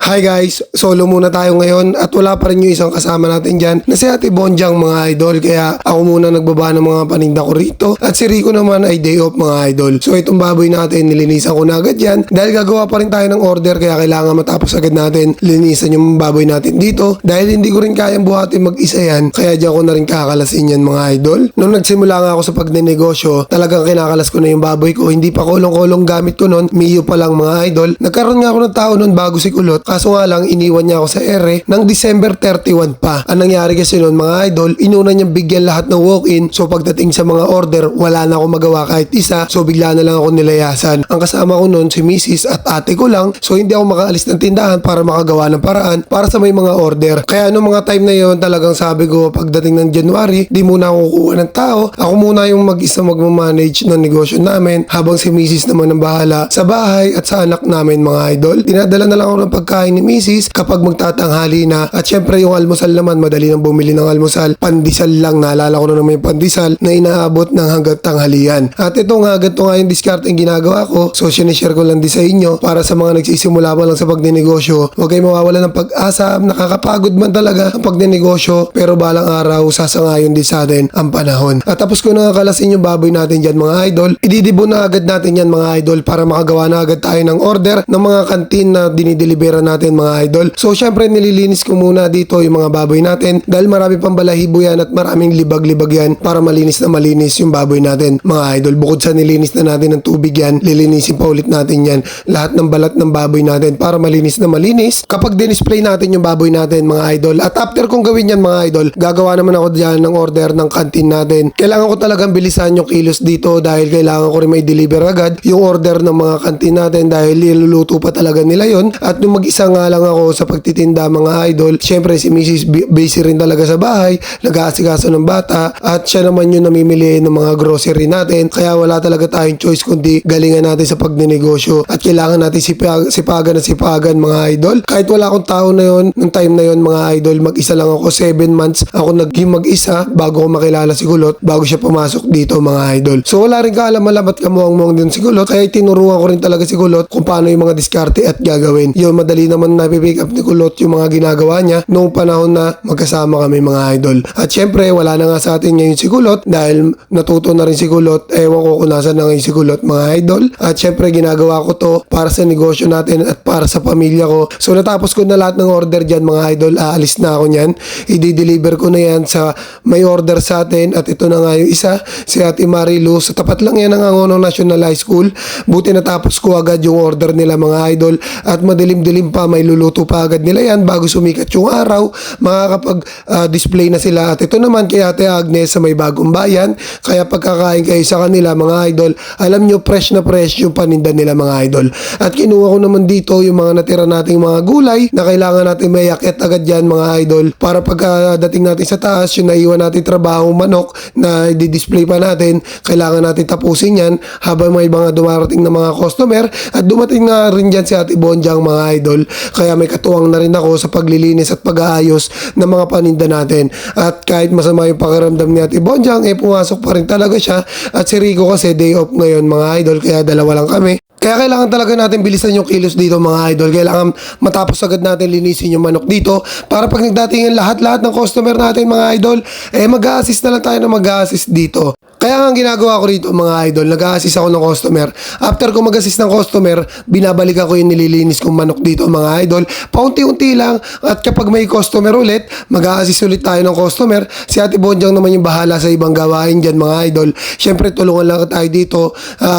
Hi guys, solo muna tayo ngayon at wala pa rin yung isang kasama natin dyan na si Ate Bonjang mga idol, kaya ako muna nagbaba ng mga paninda ko rito at si Rico naman ay day off mga idol. So itong baboy natin nilinisan ko na agad yan dahil gagawa pa rin tayo ng order, kaya kailangan matapos agad natin linisan yung baboy natin dito dahil hindi ko rin kayang buhatin mag-isa yan, kaya dyan ko na rin kakalasin yan mga idol. Nung nagsimula nga ako sa pagnenegosyo, talagang kinakalas ko na yung baboy ko, hindi pa kolong-kolong gamit ko nun, Mio pa lang mga idol. Nagkaroon nga ako ng tao nun bago si Kulot, kaso nga lang iniwan niya ako sa ere ng December 31 pa. Ang nangyari kasi noon mga idol, inuna niyang bigyan lahat ng walk-in, so pagdating sa mga order wala na ako magawa kahit isa, so bigla na lang ako nilayasan. Ang kasama ko noon si Mrs. at ate ko lang, so hindi ako makaalis ng tindahan para makagawa ng paraan para sa may mga order. Kaya noong mga time na yon talagang sabi ko pagdating ng January, di muna ako kukuha ng tao, ako muna yung mag-isa magmamanage ng negosyo namin habang si Mrs. naman ang bahala sa bahay at sa anak namin mga idol. Dinadala na lang ako ng pagkain ni Mrs. kapag magtatanghali na, at syempre yung almusal naman madali nang bumili ng almusal, pandesal lang, naalala ko na naman yung pandesal na inaabot ng hanggang tanghalian. At ito nga, ganito nga yung discard yung ginagawa ko, so sinishare ko lang din sa inyo para sa mga nagsisimula pa lang sa pagnenegosyo. Huwag kayong mawawala ng pag-asa, nakakapagod man talaga ang pagnenegosyo, pero balang araw sasangayon din sa atin ang panahon. At tapos ko na kalasin yung baboy natin dyan mga idol, ididibon na agad natin yan mga idol para makagawa na agad tayo ng order ng mga kantin na dinideliveran natin mga idol. So syempre nililinis ko muna dito yung mga baboy natin dahil marami pang balahibo yan at maraming libag-libag yan para malinis na malinis yung baboy natin mga idol. Bukod sa nilinis na natin ng tubig yan, lilinisin pa ulit natin yan lahat ng balat ng baboy natin para malinis na malinis kapag dinisplay natin yung baboy natin mga idol. At after kong gawin yan mga idol, gagawa naman ako dyan ng order ng kantin natin. Kailangan ko talagang bilisan yung kilos dito dahil kailangan ko rin may deliver agad yung order ng mga kantin natin dahil iluluto pa talaga nila yon. At nung mag-isa nga lang ako sa pagtitinda mga idol, syempre si Mrs. busy rin talaga sa bahay, nag-aasikaso ng bata at siya naman yung namimili ng mga grocery natin, kaya wala talaga tayong choice kundi galingan natin sa pagnenegosyo at kailangan natin sipagan mga idol. Kahit wala akong tao na yon, nung time na yon mga idol, mag-isa lang ako, 7 months ako naging mag-isa bago ko makilala si Kulot, bago siya pumasok dito mga idol. So wala rin kaalam-alam at kamuang-muang din si Kulot, kaya tinuruan ko rin talaga si Kulot kung paano yung mga diskarte at gagawin. Yun, madali naman napipick up ni Kulot yung mga ginagawa niya noong panahon na magkasama kami mga idol. At syempre wala na nga sa atin ngayon si Kulot dahil natuto na rin si Kulot, ewan ko kung nasa na ngayon si Kulot mga idol. At syempre ginagawa ko to para sa negosyo natin at para sa pamilya ko. So natapos ko na lahat ng order dyan mga idol, aalis na ako nyan, i-deliver ko na yan sa may order sa atin. At ito na nga yung isa, si Ate Marilu, sa tapat lang yan ng Angonong National High School. Buti natapos ko agad yung order nila mga idol at madilim-dilim pa, may luluto pa agad nila yan bago sumikat yung araw, makakapag-display na sila. At ito naman kay Ate Agnes sa may Bagong Bayan, kaya pagkakain kayo sa kanila mga idol, alam nyo fresh na fresh yung paninda nila mga idol. At kinuha ko naman dito yung mga natira nating mga gulay na kailangan natin may yakit agad yan mga idol para pagdating natin sa taas, yung naiwan natin trabaho manok na i-display pa natin, kailangan natin tapusin yan habang may mga dumarating na mga customer. At dumating na rin dyan si Ate Bonjang mga idol, kaya may katuwang na rin ako sa paglilinis at pag-aayos ng mga paninda natin. At kahit masama yung pakiramdam ni Ate Bonjang, pumasok pa rin talaga siya. At si Rico kasi day off ngayon mga idol, kaya dalawa lang kami. Kaya kailangan talaga natin bilisan yung kilos dito mga idol. Kailangan matapos agad natin linisin yung manok dito para pag nagdatingin lahat ng customer natin mga idol, mag-a-assist na lang tayo na mag-a-assist dito. Kaya nga ang ginagawa ko rito mga idol, nag-a-assist ako ng customer. After ko mag-assist ng customer, binabalikan ko yung nililinis kong manok dito mga idol. Paunti-unti lang, at kapag may customer ulit, mag-a-assist ulit tayo ng customer. Si Ate Bonjang naman yung bahala sa ibang gawain dyan mga idol. Syempre tulungan lang tayo dito.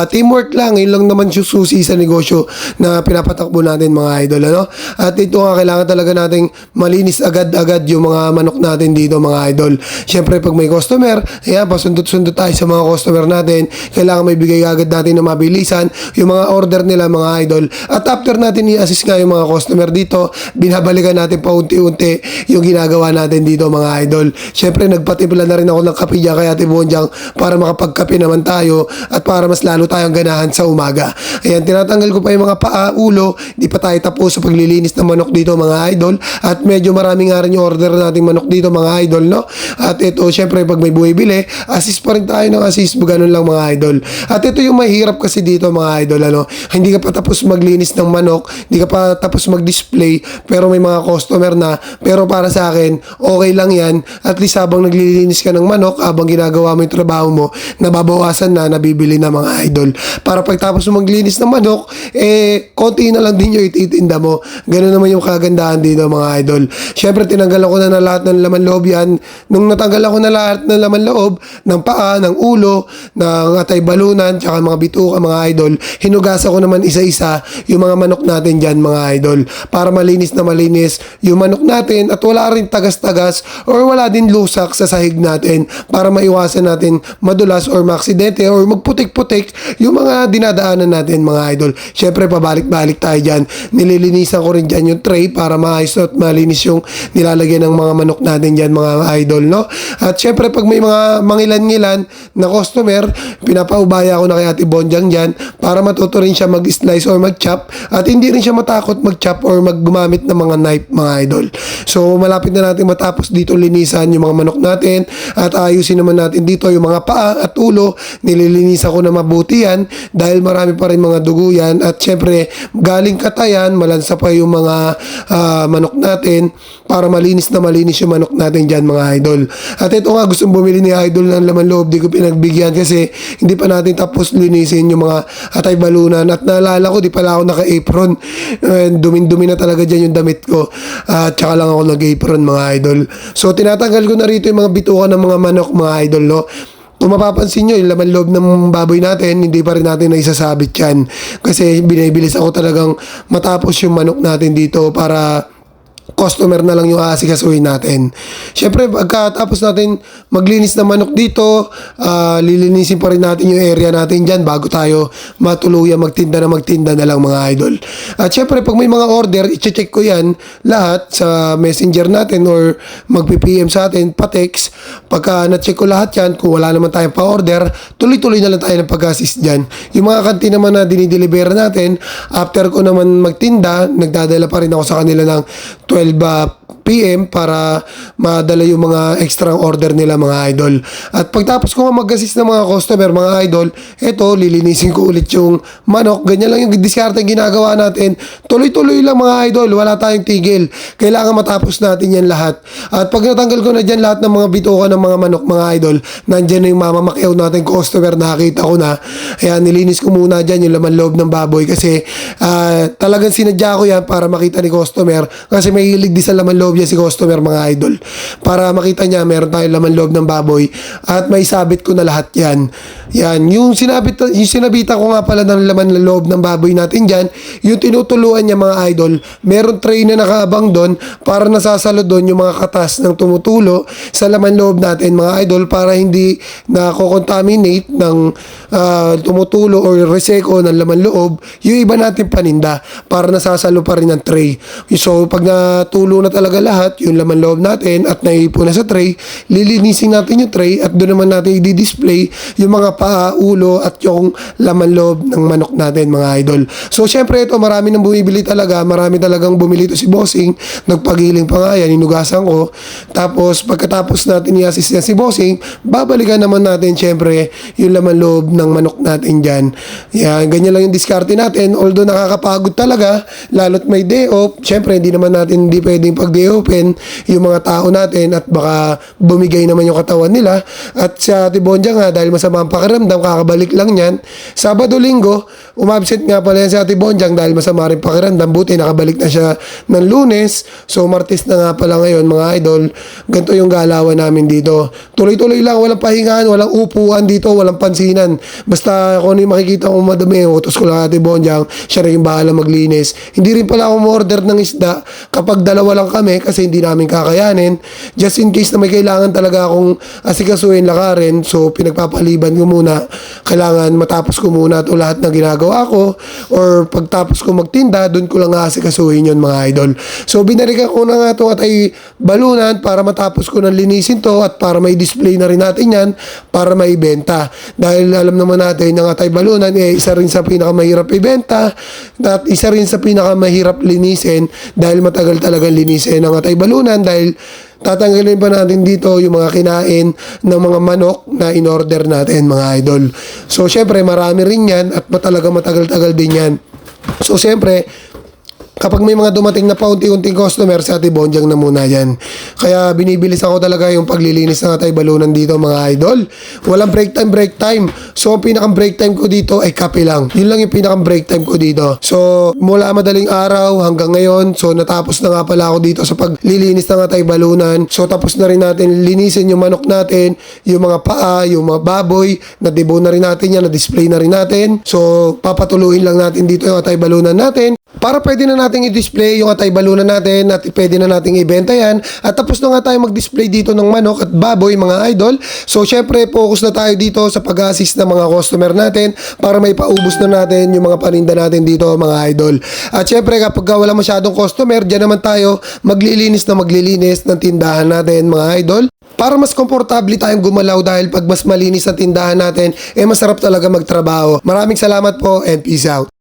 Teamwork lang, yun lang naman susi sa negosyo na pinapatakbo natin mga idol. Ano? At ito nga, kailangan talaga nating malinis agad-agad yung mga manok natin dito mga idol. Syempre pag may customer, pasundot-sundot tayo sa mga customer natin, kailangan may bigay agad natin na mabilisan yung mga order nila mga idol. At after natin i-assist nga yung mga customer dito, binabalikan natin paunti-unti yung ginagawa natin dito mga idol. Syempre nagpatimpla na rin ako ng kape dyan kay Ate Bonjang para makapagkape naman tayo at para mas lalo tayong ganahan sa umaga. Ayan, tinatanggal ko pa yung mga paa, ulo, di pa tayo tapos sa paglilinis ng manok dito mga idol. At medyo marami nga rin yung order nating manok dito mga idol, no? At ito, syempre pag may bumibili, assist pa rin tayo tayo ng assist, ganun lang mga idol. At ito yung mahirap kasi dito mga idol, ano, hindi ka pa tapos maglinis ng manok, hindi ka pa tapos mag-display, pero may mga customer na, pero para sa akin, okay lang yan, at least habang naglilinis ka ng manok, habang ginagawa mo yung trabaho mo, nababawasan na, nabibili na mga idol. Para pagtapos mo maglinis ng manok, konti na lang din yung ititinda mo. Ganun naman yung kagandahan dito mga idol. Syempre, tinanggal ako na lahat ng laman loob yan. Nung natanggal ako na lahat ng laman loob, ng paa, ng ulo, ng atay balunan, tsaka mga bituka mga idol, hinugasan ko naman isa-isa yung mga manok natin dyan mga idol. Para malinis na malinis yung manok natin at wala rin tagas-tagas or wala din lusak sa sahig natin para maiwasan natin madulas or maaksidente or magputik-putik yung mga dinadaanan natin mga idol. Syempre, pabalik-balik tayo dyan. Nililinisan ko rin dyan yung tray para maayos at malinis yung nilalagyan ng mga manok natin dyan mga idol, no? At syempre, pag may mga mangilan-ngilan na customer, pinapaubaya ko na kay Ate Bonjang dyan para matuto rin siya mag-slice or mag-chop at hindi rin siya matakot mag-chop or maggumamit ng mga knife mga idol. So, malapit na natin matapos dito linisan yung mga manok natin at ayusin naman natin dito yung mga paa at ulo. Nililinisan ko na mabuti yan dahil marami pa rin mga dugo yan at syempre, galing katayan, malansa pa yung mga manok natin para malinis na malinis yung manok natin dyan mga idol. At ito nga, gustong bumili ni idol ng laman loob, di ko pinagbigyan kasi hindi pa natin tapos linisin yung mga atay balunan at naalala ko, di pala ako naka-apron. Dumin-dumi na talaga dyan yung damit ko at tsaka lang ako nag-apron mga idol. So tinatanggal ko na rito yung mga bituka ng mga manok mga idol, no? Kung mapapansin nyo, yung laman loob ng baboy natin, hindi pa rin natin naisasabit yan. Kasi binibilis ako talagang matapos yung manok natin dito para customer na lang yung aasikasuhin natin. Siyempre, pagkatapos natin maglinis ng manok dito, lilinisin pa rin natin yung area natin dyan bago tayo matuluyan magtinda na lang mga idol. At siyempre, pag may mga order, i-check ko yan lahat sa messenger natin or mag-PM sa atin, pa-text. Pagka na-check ko lahat yan, kung wala naman tayong pa-order, tuloy-tuloy na lang tayo ng pag-assist dyan. Yung mga kanti naman na dinideliver natin, after ko naman magtinda, nagdadala pa rin ako sa kanila ng 12 PM para madala yung mga extra order nila mga idol. At pagtapos ko mag-assist ng mga customer mga idol, eto lilinisin ko ulit yung manok. Ganyan lang yung diskarte ginagawa natin. Tuloy-tuloy lang mga idol, wala tayong tigil. Kailangan matapos natin yan lahat. At pag natanggal ko na dyan lahat ng mga bituka ng mga manok mga idol, nandyan na yung mamamakyaw natin customer, nakita ko na. Ayan, nilinis ko muna dyan yung laman loob ng baboy kasi talagang sinadya ko yan para makita ni customer kasi may hilig di sa laman loob yan si customer mga idol. Para makita niya meron tayong laman loob ng baboy at may sabit ko na lahat yan. Yan, yung sinabitan ko nga pala ng laman loob ng baboy natin dyan, yung tinutuluan niya mga idol, meron tray na nakaabang doon para nasasalo doon yung mga katas ng tumutulo sa laman loob natin mga idol para hindi na-contaminate ng tumutulo or reseko ng laman loob yung iba natin paninda para nasasalo pa rin ng tray. So pag natulo na talaga lahat yung laman loob natin at naipon na sa tray, lilinisin natin yung tray at doon naman natin i-display yung mga paa, ulo at yung laman loob ng manok natin mga idol. So syempre ito, marami nang bumibili talaga, marami talagang bumili ito si Bossing, nagpagiling pa nga yan, inugasan ko. Tapos pagkatapos natin i-assist niya si Bossing, babalikan naman natin syempre yung laman loob ng manok natin dyan. Yan, ganyan lang yung diskarte natin, although nakakapagod talaga, lalo't may day off, syempre hindi naman natin hindi pwedeng pag-day open yung mga tao natin at baka bumigay naman yung katawan nila. At si Ate Bonja nga, dahil masama ang pakiramdam, kakabalik lang yan. Sabado, Linggo, umabsent nga pala yan si Ate Bonjang dahil masama rin pakiramdam. Buti nakabalik na siya ng Lunes. So, Martes na nga pala ngayon mga idol. Ganito yung galawan namin dito. Tuloy-tuloy lang, walang pahingaan, walang upuan dito, walang pansinan. Basta kung ano yung makikita kong madumi, utos ko lang Ate Bonjang, siya rin yung bahala maglinis. Hindi rin pala ako ma-order ng isda kapag dalawa lang kami kasi hindi namin kakayanin. Just in case na may kailangan talaga akong asikasuhin, lakarin, so pinagpapaliban ko muna. Kailangan matapos ko muna ito lahat na ginagawa ko or pagtapos ko magtinda, doon ko lang asikasuhin yun mga idol. So binarikan ko na nga ito at ay balunan para matapos ko nang linisin to at para may display na rin natin yan para maibenta. Dahil alam naman natin ng atay balunan, isa rin sa pinakamahirap ibenta at isa rin sa pinakamahirap linisin dahil matagal talagang linisin ng Atay Balunan dahil tatanggalin pa natin dito yung mga kinain ng mga manok na in-order natin mga idol. So syempre marami rin yan at talaga matagal-tagal din yan. So syempre kapag may mga dumating na paunti-unting customer, si Ate Bonjang na muna yan. Kaya binibilis ako talaga yung paglilinis ng Atay Balunan dito mga idol. Walang break time. So ang pinakang break time ko dito ay kape lang. Yun lang yung pinakang break time ko dito. So mula madaling araw hanggang ngayon, so natapos na nga pala ako dito sa paglilinis ng Atay Balunan. So tapos na rin natin linisin yung manok natin, yung mga paa, yung mga baboy, na-debone na rin natin yan, na-display na rin natin. So papatuloyin lang natin dito yung Atay Balunan natin. Para pwede na nating i-display yung Atay Balunan natin at pwede na nating ibenta yan. At tapos na nga tayo mag-display dito ng manok at baboy mga idol. So syempre focus na tayo dito sa pag-assist ng mga customer natin para may paubos na natin yung mga paninda natin dito mga idol. At syempre kapag wala masyadong customer, dyan naman tayo maglilinis ng tindahan natin mga idol. Para mas komportable tayong gumalaw dahil pag mas malinis ang tindahan natin, masarap talaga magtrabaho. Maraming salamat po and peace out.